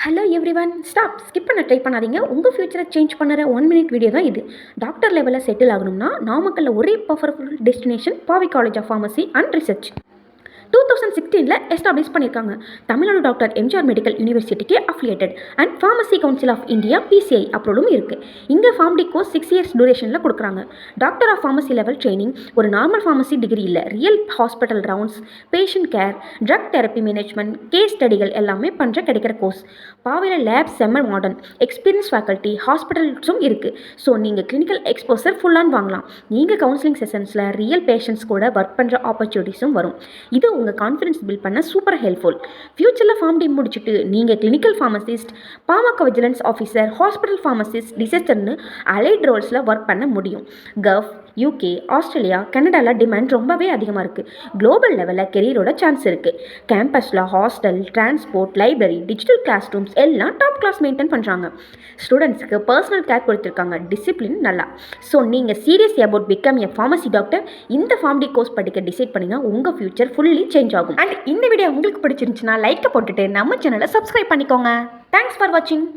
Hello everyone, skip பண்ண try பண்ணாதீங்க. உங்கள் ஃபியூச்சரை சேஞ்ச் பண்ணுற 1 மினிட் வீடியோ தான் இது. டாக்டர் லெவலில் செட்டில் ஆகணும்னா நாமக்கல்ல ஒரே powerful destination Paavai college of pharmacy and research 2016 establish பண்ணியிருக்காங்க. தமிழ்நாடு டாக்டர் எம்ஜிஆர் மெடிக்கல் யூனிவர்சிட்டிக்கு affiliated and pharmacy council of India PCI அப்ரூவலும் இருக்குது. இங்கே ஃபார்ம்டி கோர்ஸ் 6 இயர்ஸ் டூரேஷனில் கொடுக்குறாங்க. Doctor of pharmacy level training ஒரு நார்மல் ஃபார்மசி டிகிரி இல்லை, real hospital rounds, patient care, drug therapy management, case ஸ்டடிகள் எல்லாமே கிடைக்கிற கோர்ஸ். பாவையில் லேப் செம்ம மாடர்ன், எக்ஸ்பீரியன்ஸ் ஃபேக்கல்ட்டி, ஹாஸ்பிட்டல்ஸும் இருக்குது. ஸோ நீங்கள் கிளினிக்கல் எக்ஸ்போசர் ஃபுல்லான்னு வாங்கலாம். நீங்கள் கவுன்சிலிங் செஷன்ஸில் ரியல் பேஷண்ட்ஸ் கூட ஒர்க் பண்ணுற ஆப்பர்ச்சுனிட்டிஸும் வரும். இது உங்கள் கான்ஃபிடன்ஸ் பில்ட் பண்ண சூப்பர் ஹெல்ப்ஃபுல். ஃபியூச்சரில் ஃபார்ம்டி முடிச்சுட்டு நீங்கள் clinical pharmacist, pharmacovigilance officer, hospital pharmacist, ரிசர்ச்சர்னு அலைட் ரோல்ஸில் ஒர்க் பண்ண முடியும். கல்ஃப், UK, ஆஸ்திரேலியா, கனடாவில் டிமாண்ட் ரொம்பவே அதிகமாக இருக்குது. குளோபல் லெவலில் கெரியரோட சான்ஸ் இருக்குது. கேம்பஸில் hostel, transport, library, digital class rooms எல்லாம் டாப் கிளாஸ் மெயின்டைன் பண்ணுறாங்க. ஸ்டூடெண்ட்ஸுக்கு பர்சனல் கேர் கொடுத்துருக்காங்க, டிசிப்ளின் நல்லா. ஸோ நீங்கள் serious about become a pharmacy doctor இந்த ஃபார்ம்டி கோர்ஸ் படிக்க டிசைட் பண்ணிங்கன்னா உங்கள் ஃபியூச்சர் ஃபுல்லி சேஞ்ச் ஆகும். அண்ட் இந்த வீடியோ உங்களுக்கு பிடிச்சிருந்துச்சுன்னா லைக்கை போட்டுட்டு நம்ம சேனலை சப்ஸ்கிரைப் பண்ணிக்கோங்க. தேங்க்ஸ் ஃபார் வாட்சிங்.